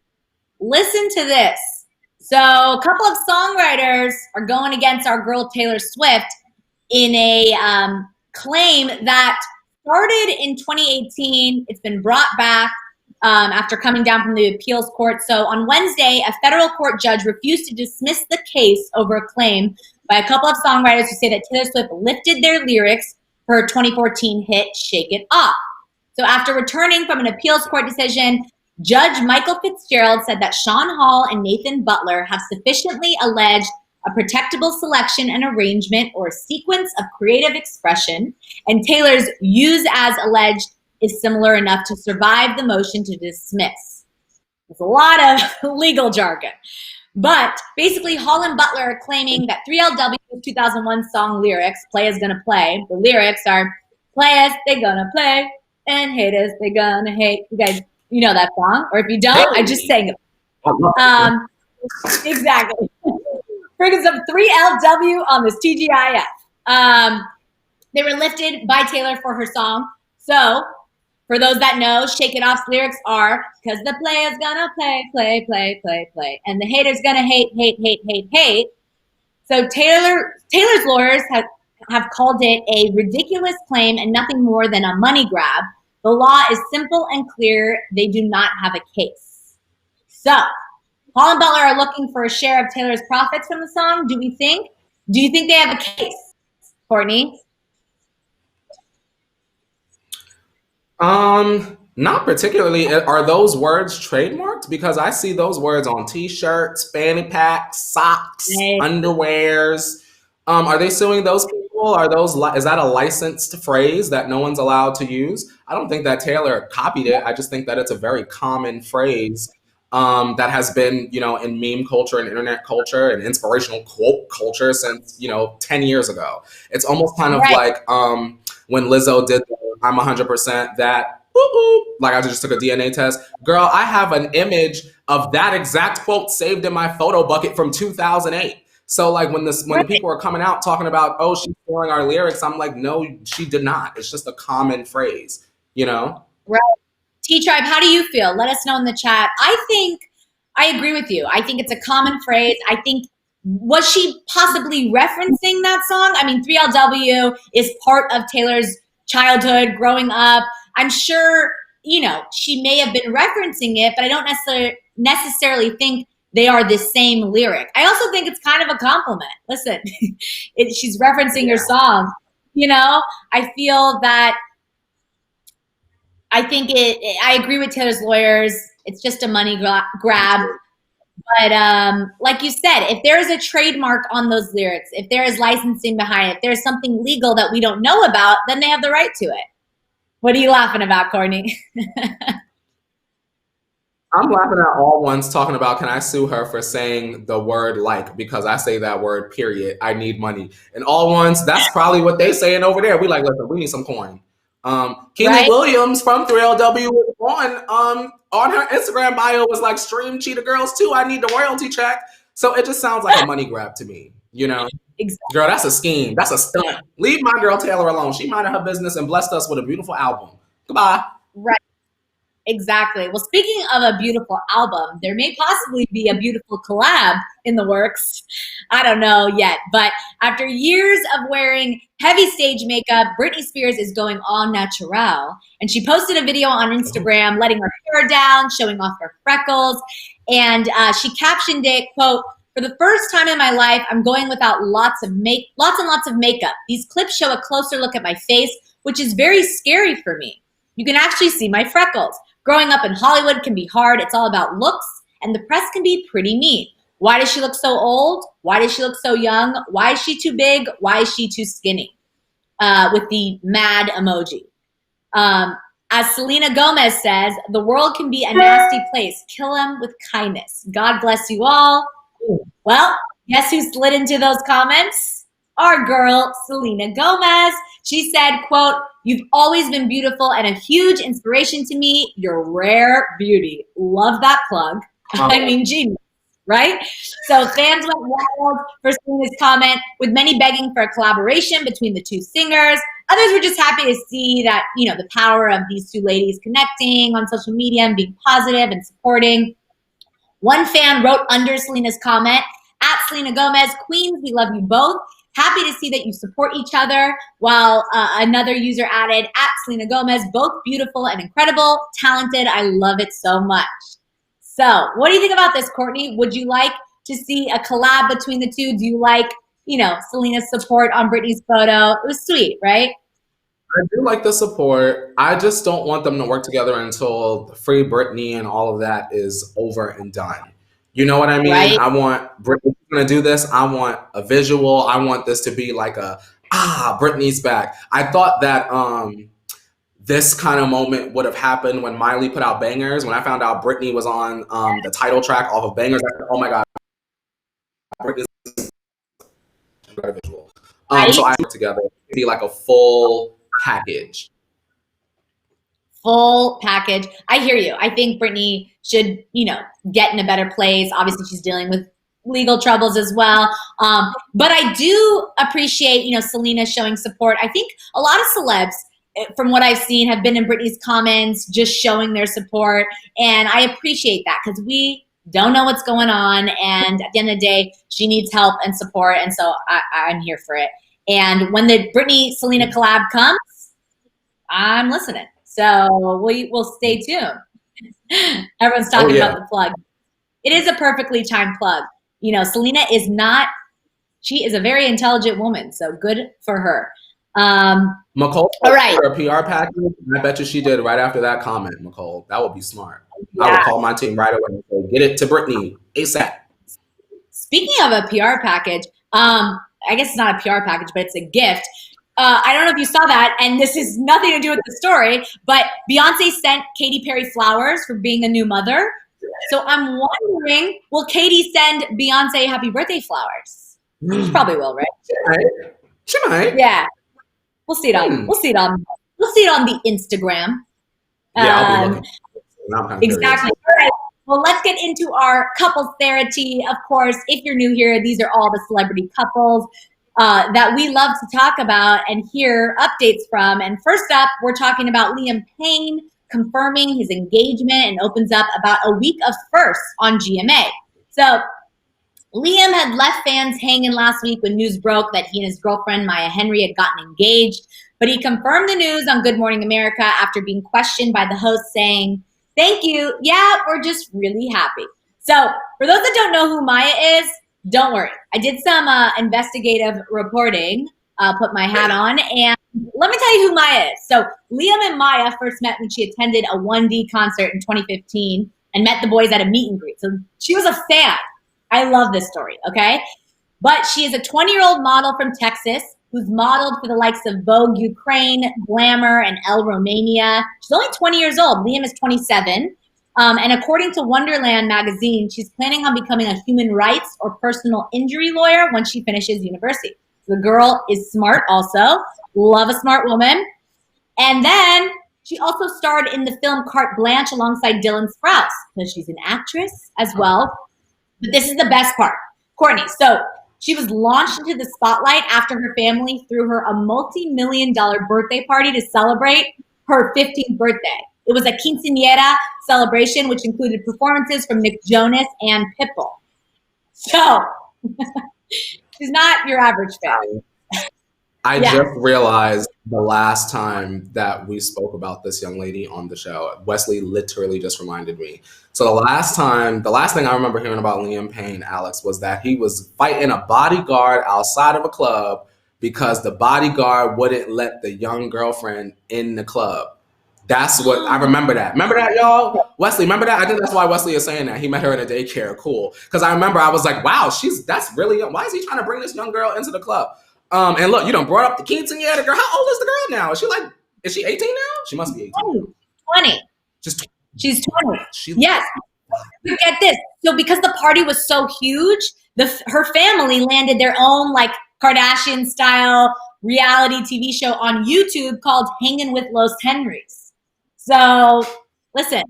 Speaker 1: listen to this. So a couple of songwriters are going against our girl Taylor Swift in a claim that started in 2018. It's been brought back after coming down from the appeals court. So on Wednesday, a federal court judge refused to dismiss the case over a claim by a couple of songwriters who say that Taylor Swift lifted their lyrics for her 2014 hit, Shake It Off. So after returning from an appeals court decision, Judge Michael Fitzgerald said that Sean Hall and Nathan Butler have sufficiently alleged a protectable selection and arrangement or a sequence of creative expression, and Taylor's use as alleged is similar enough to survive the motion to dismiss. There's a lot of legal jargon. But basically, Hall and Butler are claiming that 3LW's 2001 song lyrics, Players Gonna Play, the lyrics are, players, they gonna play, and haters, they gonna hate. You guys, you know that song? Or if you don't, I just sang it. Exactly. Bringing some 3LW on this TGIF. They were lifted by Taylor for her song. So, for those that know, Shake It Off's lyrics are, because the player's gonna play, play, play, play, play, and the hater's gonna hate, hate, hate, hate, hate. So Taylor's lawyers have called it a ridiculous claim and nothing more than a money grab. The law is simple and clear. They do not have a case. So, Hall and Butler are looking for a share of Taylor's profits from the song. Do you think they have a case, Courtney?
Speaker 2: Not particularly. Are those words trademarked? Because I see those words on T-shirts, fanny packs, socks, underwears. Are they suing those people? Is that a licensed phrase that no one's allowed to use? I don't think that Taylor copied it. I just think that it's a very common phrase that has been, in meme culture and internet culture and inspirational quote culture since, 10 years ago. It's almost kind of like when Lizzo did the I'm 100% that, like I just took a DNA test. Girl, I have an image of that exact quote saved in my photo bucket from 2008. So like when the people are coming out talking about, oh, she's stealing our lyrics, I'm like, no, she did not. It's just a common phrase,
Speaker 1: Right. T-Tribe, how do you feel? Let us know in the chat. I agree with you. I think it's a common phrase. I think, was she possibly referencing that song? I mean, 3LW is part of Taylor's childhood, growing up. I'm sure, she may have been referencing it, but I don't necessarily think they are the same lyric. I also think it's kind of a compliment. Listen, she's referencing your song. I feel that I agree with Taylor's lawyers. It's just a money grab. But like you said, if there is a trademark on those lyrics, if there is licensing behind it, if there's something legal that we don't know about, then they have the right to it. What are you laughing about, Courtney?
Speaker 2: I'm laughing at all ones talking about, can I sue her for saying the word like, because I say that word, period. I need money. And all ones, that's probably what they saying over there. We like, listen, we need some coin. Keely Williams from 3LW was on her Instagram bio was like, stream Cheetah Girls too. I need the royalty check. So it just sounds like a money grab to me, Exactly. Girl, that's a scheme. That's a stunt. Leave my girl Taylor alone. She minded her business and blessed us with a beautiful album. Goodbye.
Speaker 1: Right. Exactly. Well, speaking of a beautiful album, there may possibly be a beautiful collab in the works. I don't know yet, but after years of wearing heavy stage makeup, Britney Spears is going all natural. And she posted a video on Instagram, letting her hair down, showing off her freckles. And she captioned it, quote, "For the first time in my life, I'm going without lots and lots of makeup. These clips show a closer look at my face, which is very scary for me. You can actually see my freckles. Growing up in Hollywood can be hard. It's all about looks, and the press can be pretty mean. Why does she look so old? Why does she look so young? Why is she too big? Why is she too skinny?" With the mad emoji. As Selena Gomez says, "The world can be a nasty place. Kill him with kindness. God bless you all." Well, guess who slid into those comments? Our girl, Selena Gomez. She said, quote, "You've always been beautiful and a huge inspiration to me. You're rare beauty." Love that plug. I mean, genius, right? So fans went wild for Selena's comment, with many begging for a collaboration between the two singers. Others were just happy to see that, the power of these two ladies connecting on social media and being positive and supporting. One fan wrote under Selena's comment, "At Selena Gomez, Queens, we love you both. Happy to see that you support each other." While another user added, "At Selena Gomez, both beautiful and incredible, talented. I love it so much." So what do you think about this, Courtney? Would you like to see a collab between the two? Do you like, Selena's support on Britney's photo? It was sweet, right?
Speaker 2: I do like the support. I just don't want them to work together until Free Britney and all of that is over and done. You know what I mean?
Speaker 1: Right?
Speaker 2: I want Britney's gonna do this. I want a visual. I want this to be like Britney's back. I thought that this kind of moment would have happened when Miley put out Bangers. When I found out Britney was on the title track off of Bangers, I said, "Oh my god, Britney's got a visual." So
Speaker 1: Right?
Speaker 2: I put together to be like a full package.
Speaker 1: Full package. I hear you. I think Britney should, get in a better place. Obviously, she's dealing with legal troubles as well. But I do appreciate, Selena showing support. I think a lot of celebs, from what I've seen, have been in Britney's comments, just showing their support. And I appreciate that because we don't know what's going on. And at the end of the day, she needs help and support. And so I'm here for it. And when the Britney Selena collab comes, I'm listening. So we'll stay tuned. Everyone's
Speaker 2: Oh
Speaker 1: talking
Speaker 2: yeah,
Speaker 1: about the plug. It is a perfectly timed plug. Selena she is a very intelligent woman, so good for her.
Speaker 2: McCole.
Speaker 1: All right.
Speaker 2: For a PR package, I bet you she did right after that comment, McCole. That would be smart. I would
Speaker 1: Yeah.
Speaker 2: call my team right away and say, "Get it to Britney ASAP."
Speaker 1: Speaking of a PR package, I guess it's not a PR package, but it's a gift. I don't know if you saw that, and this has nothing to do with the story, but Beyonce sent Katy Perry flowers for being a new mother. So I'm wondering, will Katy send Beyonce happy birthday flowers? She probably will, right?
Speaker 2: She might.
Speaker 1: Yeah. We'll see it on the Instagram.
Speaker 2: Yeah, I'll be looking. I'm kind of
Speaker 1: Exactly. All right. Well, let's get into our couples Thera Tea. Of course, if you're new here, these are all the celebrity couples that we love to talk about and hear updates from. And first up, we're talking about Liam Payne confirming his engagement and opens up about a week of firsts on GMA. So Liam had left fans hanging last week when news broke that he and his girlfriend, Maya Henry, had gotten engaged. But he confirmed the news on Good Morning America after being questioned by the host saying, "Thank you. Yeah, we're just really happy." So for those that don't know who Maya is, don't worry. I did some investigative reporting, put my hat on, and let me tell you who Maya is. So Liam and Maya first met when she attended a 1D concert in 2015 and met the boys at a meet and greet. So she was a fan. I love this story, okay? But she is a 20-year-old model from Texas who's modeled for the likes of Vogue Ukraine, Glamour, and Elle Romania. She's only 20 years old. Liam is 27. And according to Wonderland magazine, she's planning on becoming a human rights or personal injury lawyer when she finishes university. The girl is smart also. Love a smart woman. And then she also starred in the film Carte Blanche alongside Dylan Sprouse because she's an actress as well. But this is the best part, Courtney. So she was launched into the spotlight after her family threw her a multi-million-dollar birthday party to celebrate her 15th birthday. It was a quinceañera celebration, which included performances from Nick Jonas and Pitbull. So she's not your average fan.
Speaker 2: I just realized the last time that we spoke about this young lady on the show, Wesley literally just reminded me. So the last thing I remember hearing about Liam Payne, Alex, was that he was fighting a bodyguard outside of a club because the bodyguard wouldn't let the young girlfriend in the club. That's what I remember that. Remember that, y'all? Wesley, remember that? I think that's why Wesley is saying that. He met her in a daycare. Cool. Because I remember I was like, wow, that's really young. Why is he trying to bring this young girl into the club? And look, you done brought up the quinceañera girl. How old is the girl now? Is she 18 now? She must be 18.
Speaker 1: 20. She's 20. Yes. But get this. So because the party was so huge, her family landed their own like Kardashian style reality TV show on YouTube called Hanging with Los Henrys. So listen,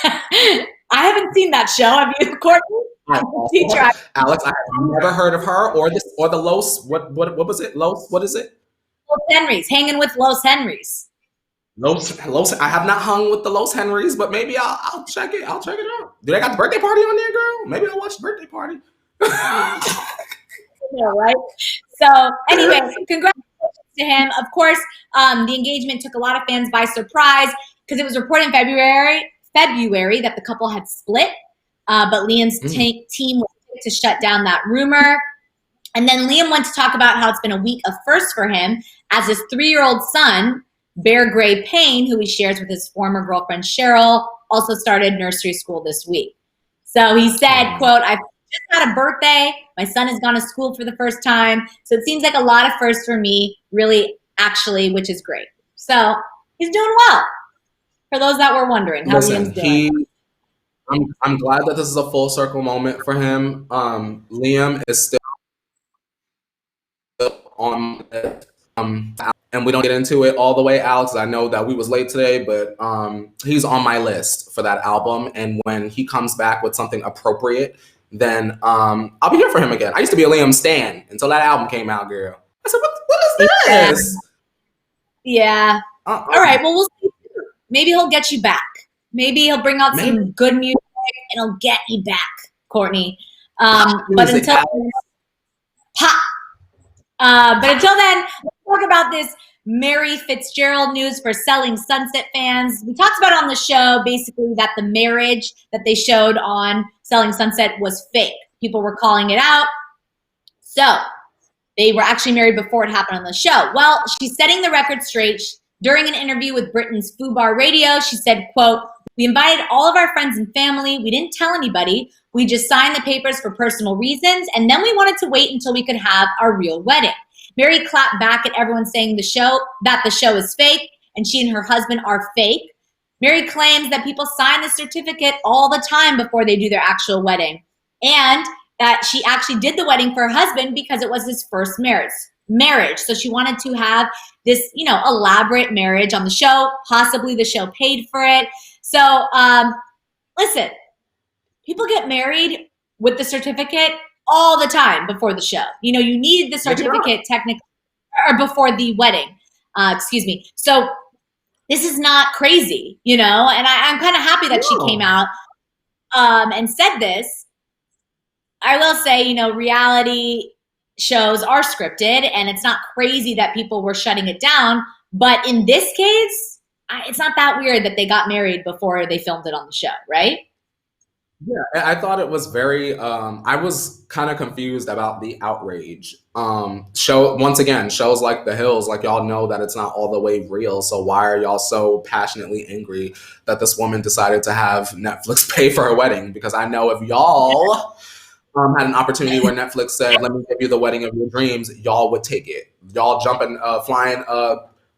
Speaker 1: I haven't seen that show. Have you, Courtney?
Speaker 2: Alex, I have never heard of her or the Los. What was it? Los. What is it?
Speaker 1: Los Henrys. Hanging with Los Henrys.
Speaker 2: Los. I have not hung with the Los Henrys, but maybe I'll check it. I'll check it out. Do they got the birthday party on there, girl? Maybe I'll watch the birthday party.
Speaker 1: Yeah, right. So anyway, congratulations to him. Of course, the engagement took a lot of fans by surprise because it was reported in February that the couple had split. But Liam's team was quick to shut down that rumor. And then Liam went to talk about how it's been a week of firsts for him as his 3-year-old son, Bear Gray Payne, who he shares with his former girlfriend Cheryl, also started nursery school this week. So he said, quote, "I've just had a birthday. My son has gone to school for the first time. So it seems like a lot of firsts for me, really, actually, which is great." So he's doing well. For those that were wondering how Liam's doing.
Speaker 2: I'm glad that this is a full circle moment for him. Liam is still on, and we don't get into it all the way, Alex. I know that we was late today, but he's on my list for that album. And when he comes back with something appropriate, then I'll be here for him again. I used to be a Liam stan until that album came out, girl. I said, what is this?
Speaker 1: Yeah. All right. Well, we'll see. Maybe he'll get you back. Maybe he'll bring out some good music and he'll get you back, Courtney. But until then, let's talk about this Mary Fitzgerald news for Selling Sunset fans. We talked about on the show basically that the marriage that they showed on Selling Sunset was fake. People were calling it out. So they were actually married before it happened on the show. Well, she's setting the record straight. During an interview with Britain's Fubar Radio, she said, quote, "We invited all of our friends and family. We didn't tell anybody. We just signed the papers for personal reasons, and then we wanted to wait until we could have our real wedding." Mary clapped back at everyone saying the show is fake, and she and her husband are fake. Mary claims that people sign the certificate all the time before they do their actual wedding, and that she actually did the wedding for her husband because it was his first marriage. So she wanted to have this, elaborate marriage on the show. Possibly the show paid for it. So, listen, people get married with the certificate all the time before the show. You need the certificate technically, or before the wedding. Excuse me. So this is not crazy, and I'm kind of happy that she came out and said this. I will say, reality shows are scripted, and it's not crazy that people were shutting it down. But in this case, it's not that weird that they got married before they filmed it on the show, right?
Speaker 2: Yeah, I thought it was very, I was kind of confused about the outrage. Shows like The Hills, like y'all know that it's not all the way real. So why are y'all so passionately angry that this woman decided to have Netflix pay for her wedding? Because I know if y'all had an opportunity where Netflix said, "Let me give you the wedding of your dreams," y'all would take it. Y'all jumping, flying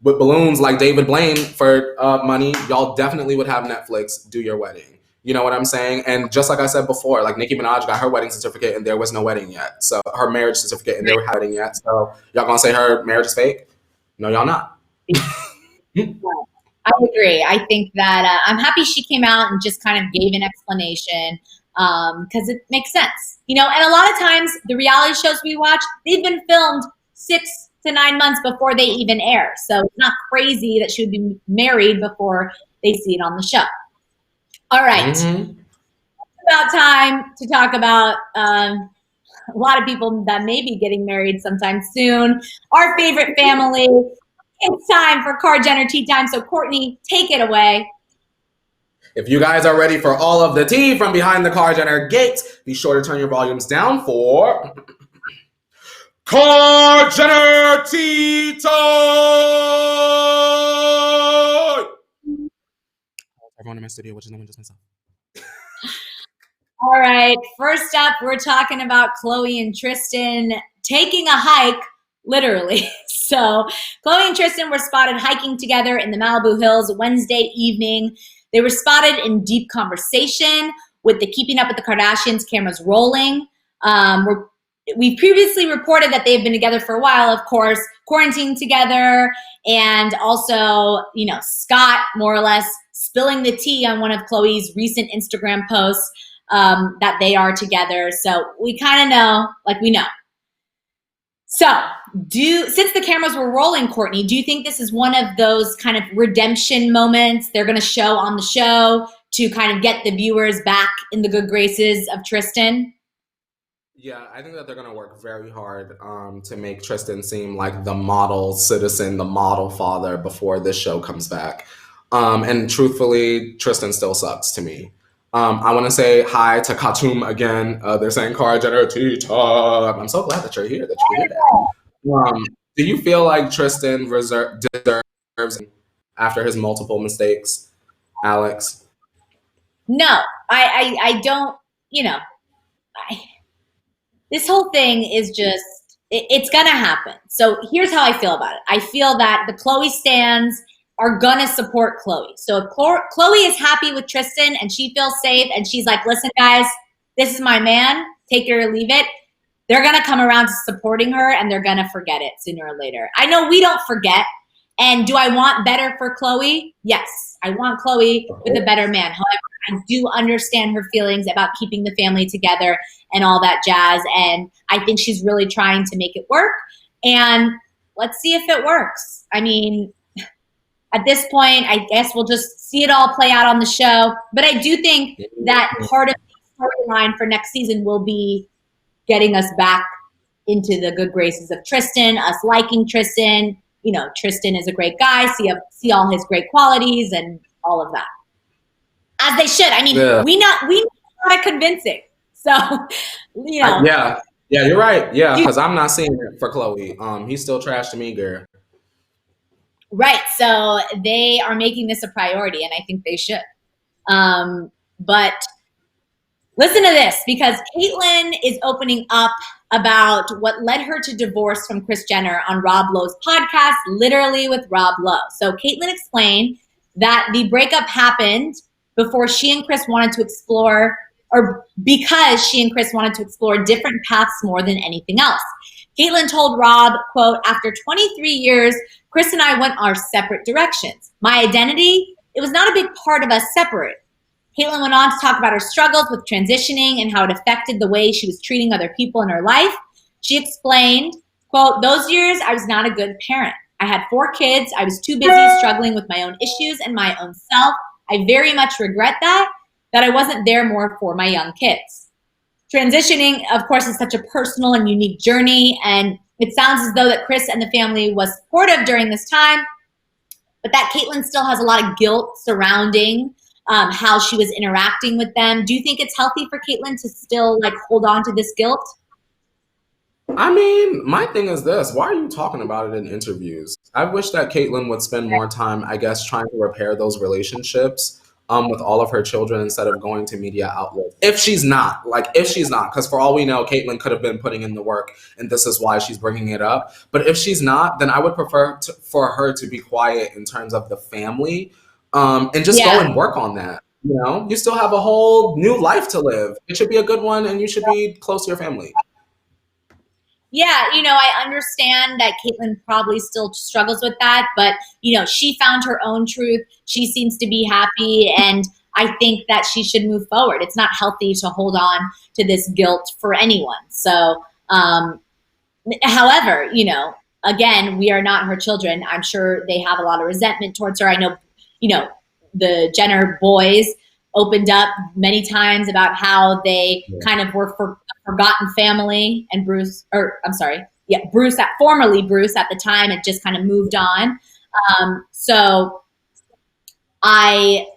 Speaker 2: with balloons like David Blaine for money. Y'all definitely would have Netflix do your wedding. You know what I'm saying? And just like I said before, like Nicki Minaj got her wedding certificate and there was no wedding yet. So her marriage certificate and there was no wedding yet. So y'all gonna say her marriage is fake? No, y'all not.
Speaker 1: I agree. I think that I'm happy she came out and just kind of gave an explanation because it makes sense. And a lot of times the reality shows we watch, they've been filmed 6 to 9 months before they even air. So it's not crazy that she would be married before they see it on the show. All right.
Speaker 2: Mm-hmm.
Speaker 1: It's about time to talk about a lot of people that may be getting married sometime soon. Our favorite family. It's time for Car Jenner Tea Time. So Courtney, take it away.
Speaker 2: If you guys are ready for all of the tea from behind the Car Jenner gates, be sure to turn your volumes down for Car Jenner Tea Time. Everyone in my studio, which is no one, just myself.
Speaker 1: All right. First up, we're talking about Khloe and Tristan taking a hike, literally. So Khloe and Tristan were spotted hiking together in the Malibu Hills Wednesday evening. They were spotted in deep conversation with the Keeping Up with the Kardashians cameras rolling. We previously reported that they've been together for a while, of course, quarantined together, and also, Scott more or less spilling the tea on one of Khloe's recent Instagram posts that they are together. So we kind of know, we know. So since the cameras were rolling, Courtney, do you think this is one of those kind of redemption moments they're going to show on the show to kind of get the viewers back in the good graces of Tristan?
Speaker 2: Yeah, I think that they're going to work very hard to make Tristan seem like the model citizen, the model father before this show comes back. And truthfully, Tristan still sucks to me. I want to say hi to Khartoum again. They're saying Tea time. I'm so glad that you're here, that you can hear that. Do you feel like Tristan deserves after his multiple mistakes, Alex?
Speaker 1: No, I don't, this whole thing is just, it's gonna happen. So here's how I feel about it. I feel that the Chloe stans are gonna support Chloe. So if Chloe is happy with Tristan and she feels safe and she's like, listen guys, this is my man, take it or leave it, they're gonna come around to supporting her and they're gonna forget it sooner or later. I know we don't forget. And do I want better for Chloe? Yes, I want Chloe with a better man. However, I do understand her feelings about keeping the family together and all that jazz. And I think she's really trying to make it work. And let's see if it works. I mean, at this point, I guess we'll just see it all play out on the show. But I do think that part of the storyline for next season will be getting us back into the good graces of Tristan, us liking Tristan. You know, Tristan is a great guy, see all his great qualities and all of that. As they should. I mean, we know how to convincing. So,
Speaker 2: yeah, you're right. Yeah, because I'm not seeing it for Chloe. He's still trash to me, girl.
Speaker 1: Right. So they are making this a priority, and I think they should. But listen to this, because Caitlyn is opening up about what led her to divorce from Kris Jenner on Rob Lowe's podcast, Literally with Rob Lowe. So Caitlyn explained that the breakup happened before she and Kris wanted to explore, or because she and Kris wanted to explore different paths more than anything else. Caitlyn told Rob, quote, after 23 years, Kris and I went our separate directions. My identity, it was not a big part of us separate. Caitlyn went on to talk about her struggles with transitioning and how it affected the way she was treating other people in her life. She explained, quote, those years I was not a good parent. I had 4 kids. I was too busy struggling with my own issues and my own self. I very much regret that I wasn't there more for my young kids. Transitioning, of course, is such a personal and unique journey, and it sounds as though that Kris and the family was supportive during this time, but that Caitlyn still has a lot of guilt surrounding how she was interacting with them. Do you think it's healthy for Caitlyn to still hold on to this guilt?
Speaker 2: I mean, my thing is this. Why are you talking about it in interviews? I wish that Caitlyn would spend more time, I guess, trying to repair those relationships with all of her children instead of going to media outlets. If she's not, because for all we know, Caitlyn could have been putting in the work and this is why she's bringing it up. But if she's not, then I would prefer for her to be quiet in terms of the family and just go and work on that. You know, you still have a whole new life to live. It should be a good one and you should be close to your family.
Speaker 1: Yeah, I understand that Caitlyn probably still struggles with that, but, she found her own truth. She seems to be happy, and I think that she should move forward. It's not healthy to hold on to this guilt for anyone. So, however, again, we are not her children. I'm sure they have a lot of resentment towards her. I know, the Jenner boys opened up many times about how they kind of were forgotten family, and Bruce, formerly Bruce at the time, had just kind of moved on. So I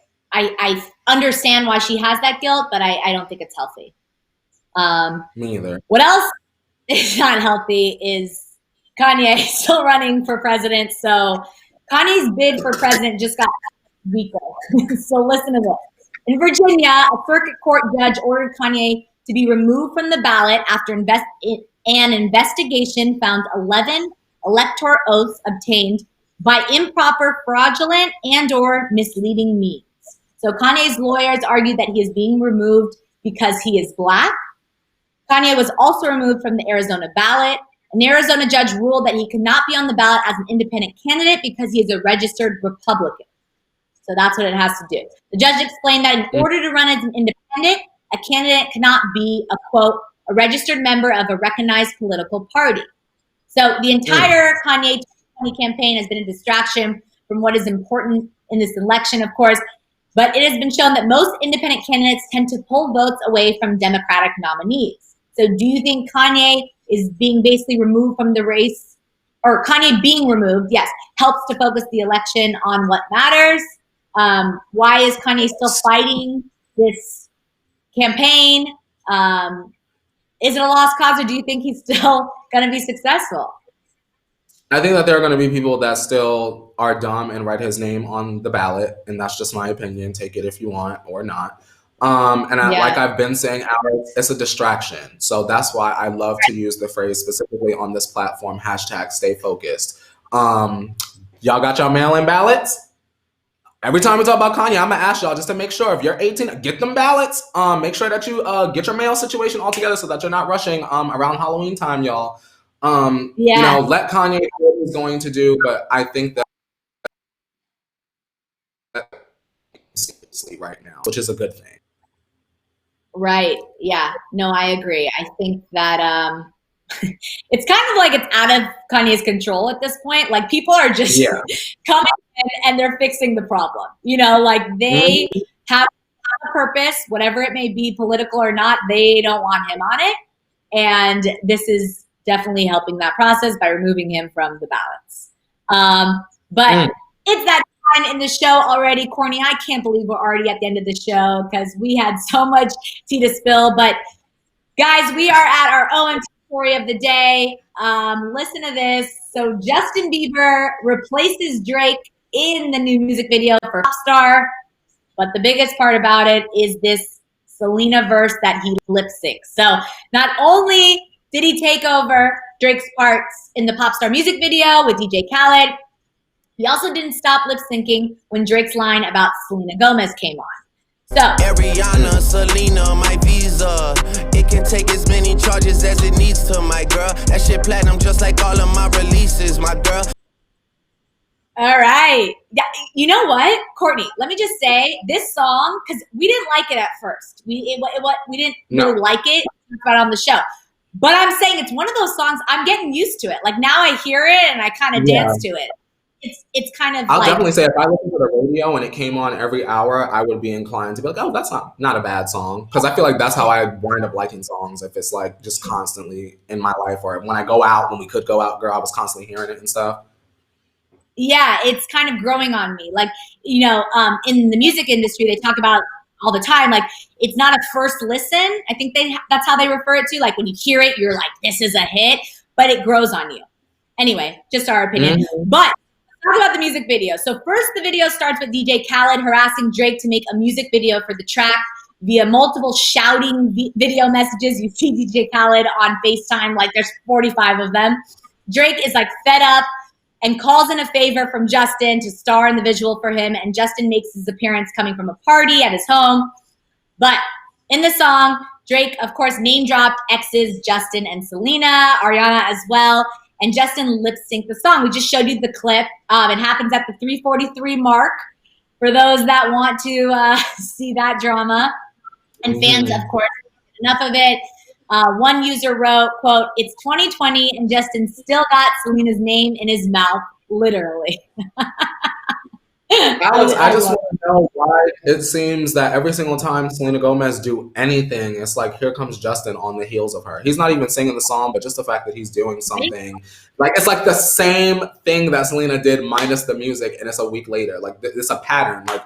Speaker 1: understand why she has that guilt, but I don't think it's healthy.
Speaker 2: Me either.
Speaker 1: What else is not healthy is Kanye still running for president. So Kanye's bid for president just got weaker. So listen to this. In Virginia, a circuit court judge ordered Kanye to be removed from the ballot after an investigation found 11 electoral oaths obtained by improper, fraudulent, and/or misleading means. So Kanye's lawyers argued that he is being removed because he is Black. Kanye was also removed from the Arizona ballot. An Arizona judge ruled that he could not be on the ballot as an independent candidate because he is a registered Republican. So that's what it has to do. The judge explained that in order to run as an independent, a candidate cannot be a registered member of a recognized political party. So the entire Kanye 2020 campaign has been a distraction from what is important in this election, of course. But it has been shown that most independent candidates tend to pull votes away from Democratic nominees. So do you think Kanye is being basically removed from the race, or Kanye being removed, yes, helps to focus the election on what matters? Why is Kanye still fighting this campaign? Is it a lost cause, or do you think he's still going to be successful?
Speaker 2: I think that there are going to be people that still are dumb and write his name on the ballot, and that's just my opinion. Take it if you want or not. Like I've been saying, Alex, it's a distraction. So that's why I love to use the phrase specifically on this platform, hashtag stay focused. Y'all got y'all mail-in ballots? Every time we talk about Kanye, I'm gonna ask y'all just to make sure if you're 18, get them ballots. Make sure that you get your mail situation all together so that you're not rushing around Halloween time, y'all. You know, let Kanye do what he's going to do, but I think that right now, which is a good thing.
Speaker 1: Right. Yeah. No, I agree. I think that it's kind of like it's out of Kanye's control at this point. Like people are just coming in and they're fixing the problem. You know, like they have a purpose, whatever it may be, political or not, they don't want him on it. And this is definitely helping that process by removing him from the ballots. But it's that time in the show already. Courtney, I can't believe we're already at the end of the show because we had so much tea to spill. But guys, we are at our OMT story of the day. Listen to this. So Justin Bieber replaces Drake in the new music video for Popstar. But the biggest part about it is this Selena verse that he lip syncs. So not only did he take over Drake's parts in the Popstar music video with DJ Khaled, he also didn't stop lip syncing when Drake's line about Selena Gomez came on. So
Speaker 3: Ariana, Selena, my visa. It can take as many charges as it needs to, my girl. That shit platinum just like all of my releases, my girl.
Speaker 1: All right. Yeah, you know what, Courtney? Let me just say this song, because we didn't like it at first. We didn't really like it about on the show. But I'm saying it's one of those songs I'm getting used to it. Like now I hear it and I kind of dance to it. It's kind of.
Speaker 2: I'll definitely say if I listened to the radio and it came on every hour, I would be inclined to be like, oh, that's not a bad song, because I feel like that's how I wind up liking songs. If it's like just constantly in my life, or when I go out, when we could go out, girl, I was constantly hearing it and stuff.
Speaker 1: Yeah, it's kind of growing on me. Like, you know, in the music industry, they talk about all the time, like it's not a first listen. I think that's how they refer it to. Like when you hear it, you're like, this is a hit, but it grows on you. Anyway, just our opinion. But talk about the music video. So first, the video starts with DJ Khaled harassing Drake to make a music video for the track via multiple shouting video messages. You see DJ Khaled on FaceTime, like there's 45 of them. Drake is like fed up and calls in a favor from Justin to star in the visual for him. And Justin makes his appearance coming from a party at his home. But in the song, Drake, of course, name dropped exes Justin and Selena, Ariana as well. And Justin lip synced the song. We just showed you the clip. It happens at the 3:43 mark for those that want to see that drama. And fans, of course, enough of it. One user wrote, quote, "It's 2020 and Justin still got Selena's name in his mouth, literally."
Speaker 2: Alex, I just want to know why it seems that every single time Selena Gomez do anything, it's like, here comes Justin on the heels of her. He's not even singing the song, but just the fact that he's doing something. Like, it's like the same thing that Selena did minus the music, and it's a week later. Like, it's a pattern. Like,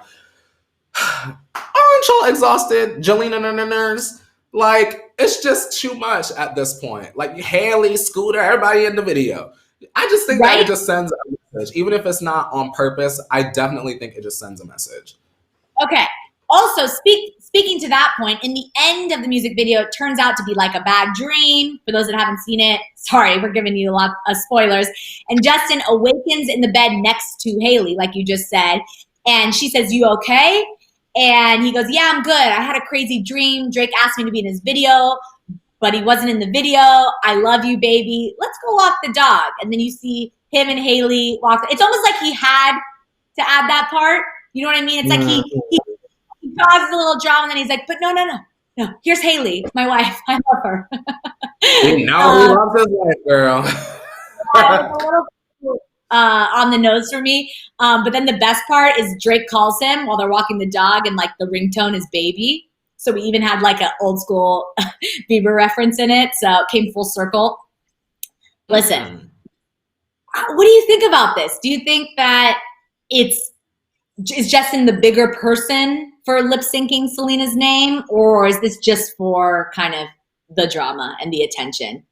Speaker 2: aren't y'all exhausted, Jelena? Like, it's just too much at this point. Like, Haley, Scooter, everybody in the video. I just think that it just sends a message. Even if it's not on purpose, I definitely think it just sends a message. Okay.
Speaker 1: Also, speaking to that point, in the end of the music video, it turns out to be like a bad dream. For those that haven't seen it, sorry, we're giving you a lot of spoilers. And Justin awakens in the bed next to Haley, like you just said. And she says, "You okay?" And he goes, "Yeah, I'm good. I had a crazy dream. Drake asked me to be in his video, but he wasn't in the video. I love you, baby. Let's go walk the dog." And then you see him and Haley walk. It's almost like he had to add that part. You know what I mean? It's like he causes a little drama, and then he's like, "But no. Here's Haley, my wife. I love her."
Speaker 2: You know he loves his wife, girl.
Speaker 1: It's a little on the nose for me. But then the best part is Drake calls him while they're walking the dog, and like the ringtone is "Baby." So we even had like an old school Bieber reference in it. So it came full circle. Listen, what do you think about this? Do you think that is Justin the bigger person for lip syncing Selena's name, or is this just for kind of the drama and the attention?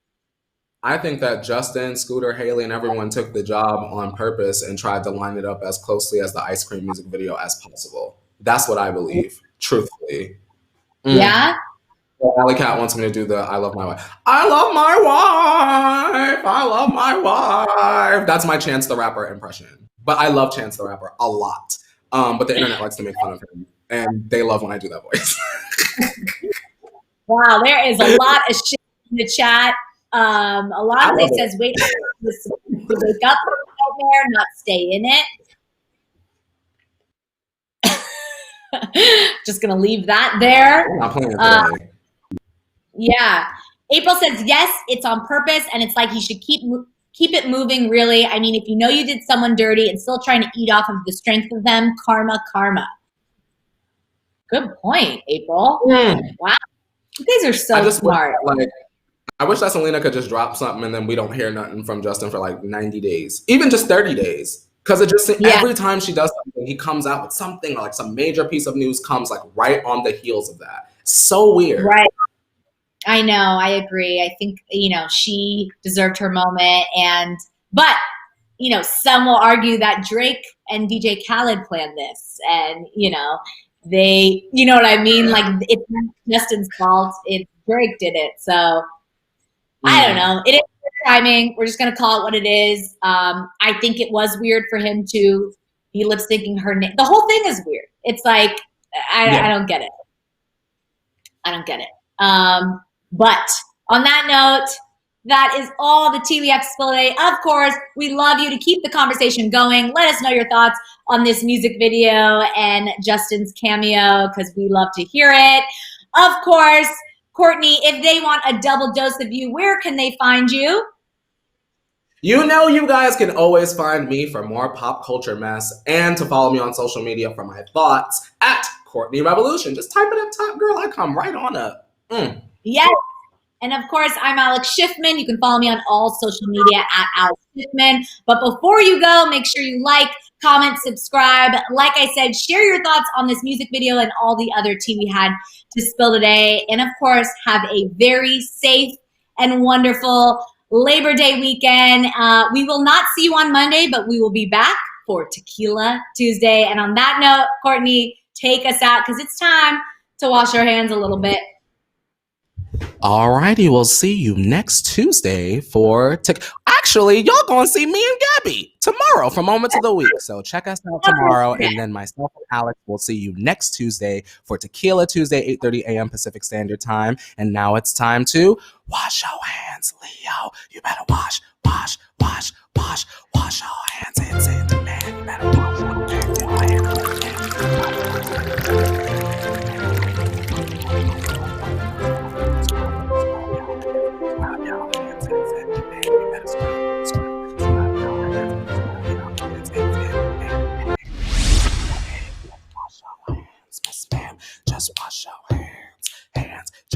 Speaker 2: I think that Justin, Scooter, Haley, and everyone took the job on purpose and tried to line it up as closely as the ice cream music video as possible. That's what I believe, truthfully.
Speaker 1: Yeah?
Speaker 2: Alley Cat wants me to do the I love my wife. I love my wife. I love my wife. That's my Chance the Rapper impression. But I love Chance the Rapper a lot. But the internet likes to make fun of him. And they love when I do that voice.
Speaker 1: Wow, there is a lot of shit in the chat. A lot of it says, wait to wake up from the nightmare, not stay in it. Just gonna leave that there.
Speaker 2: I'm not playing it today.
Speaker 1: Yeah. April says, yes, it's on purpose, and it's like he should keep it moving, really. I mean, if you know you did someone dirty and still trying to eat off of the strength of them, karma. Good point, April. Wow. You guys are so smart.
Speaker 2: I wish that Selena could just drop something and then we don't hear nothing from Justin for like 90 days, even just 30 days. Because it just every time she does something, he comes out with something, or like some major piece of news comes like right on the heels of that. So weird.
Speaker 1: Right. I know. I agree. I think, she deserved her moment. But, some will argue that Drake and DJ Khaled planned this. And, they, you know what I mean? Like, it's not Justin's fault. It's Drake did it. So, I don't know. It is timing. We're just going to call it what it is. I think it was weird for him to be lip syncing her name. The whole thing is weird. It's like, I don't get it. I don't get it. But on that note, that is all the tea we have to spill today. Of course, we love you to keep the conversation going. Let us know your thoughts on this music video and Justin's cameo, because we love to hear it. Of course, Courtney, if they want a double dose of you, where can they find you?
Speaker 2: You know, you guys can always find me for more pop culture mess and to follow me on social media for my thoughts at Courtney Revolution. Just type it up top, girl. I come right on up.
Speaker 1: Yes. And of course, I'm Alex Schiffman. You can follow me on all social media at Alex Schiffman. But before you go, make sure you like, comment, subscribe. Like I said, share your thoughts on this music video and all the other tea we had to spill today. And of course, have a very safe and wonderful Labor Day weekend. We will not see you on Monday, but we will be back for Tequila Tuesday. And on that note, Courtney, take us out because it's time to wash our hands a little bit.
Speaker 2: Alrighty, we'll see you next Tuesday for actually, y'all gonna see me and Gabby tomorrow for Moments of the Week. So check us out tomorrow, and then myself and Alex will see you next Tuesday for Tequila Tuesday, 8:30 a.m. Pacific Standard Time. And now it's time to wash your hands, Leo. You better wash your hands. It's man. You better wash your hands. Just wash your hands.